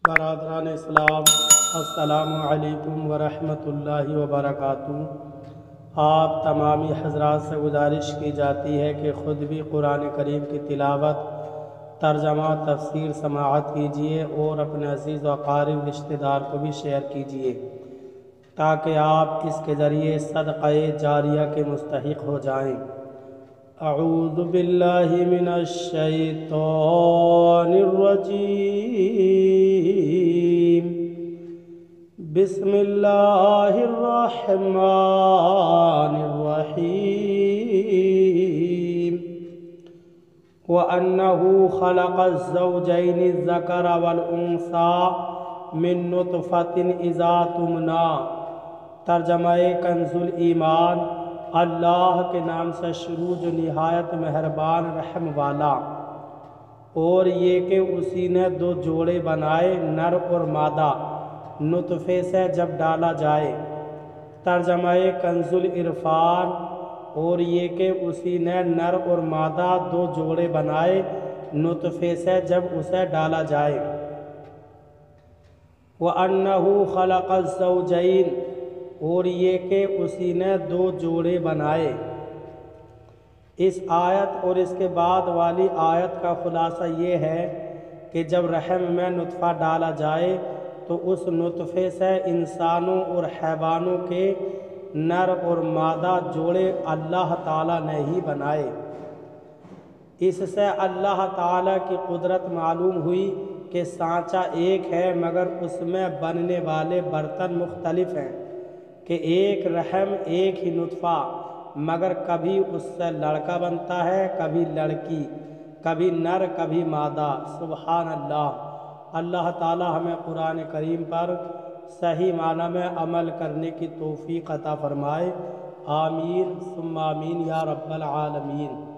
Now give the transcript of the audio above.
برادران اسلام، السلام علیکم ورحمۃ اللہ وبرکاتہ۔ آپ تمامی حضرات سے گزارش کی جاتی ہے کہ خود بھی قرآن کریم کی تلاوت، ترجمہ، تفسیر سماعت کیجیے اور اپنے عزیز و اقارب رشتہ دار کو بھی شیئر کیجیے تاکہ آپ اس کے ذریعے صدقہ جاریہ کے مستحق ہو جائیں۔ اعوذ باللہ من الشیطان الرجیم، بسم اللہ الرحمن الرحیم۔ وَأَنَّهُ خَلَقَ الزَّوْجَيْنِ الذَّكَرَ وَالْأُنثَىٰ مِن نُطْفَةٍ إِذَا تُمْنَىٰ۔ ترجمہ کنز الایمان۔ اللہ کے نام سے شروع جو نہایت مہربان رحم والا۔ اور یہ کہ اسی نے دو جوڑے بنائے، نر اور مادہ، نطفے سے جب ڈالا جائے۔ ترجمہ کنز العرفان۔ اور یہ کہ اسی نے نر اور مادہ دو جوڑے بنائے، نطفے سے جب اسے ڈالا جائے۔ وَأَنَّهُ خَلَقَ الزَّوْجَيْنِ، اور یہ کہ اسی نے دو جوڑے بنائے۔ اس آیت اور اس کے بعد والی آیت کا خلاصہ یہ ہے کہ جب رحم میں نطفہ ڈالا جائے تو اس نطفے سے انسانوں اور حیوانوں کے نر اور مادہ جوڑے اللہ تعالیٰ نے ہی بنائے۔ اس سے اللہ تعالیٰ کی قدرت معلوم ہوئی کہ سانچہ ایک ہے مگر اس میں بننے والے برتن مختلف ہیں، کہ ایک رحم ایک ہی نطفہ مگر کبھی اس سے لڑکا بنتا ہے، کبھی لڑکی، کبھی نر کبھی مادہ۔ سبحان اللہ۔ اللہ تعالی ہمیں قرآن کریم پر صحیح معنی میں عمل کرنے کی توفیق عطا فرمائے۔ آمین ثم آمین یا رب العالمین۔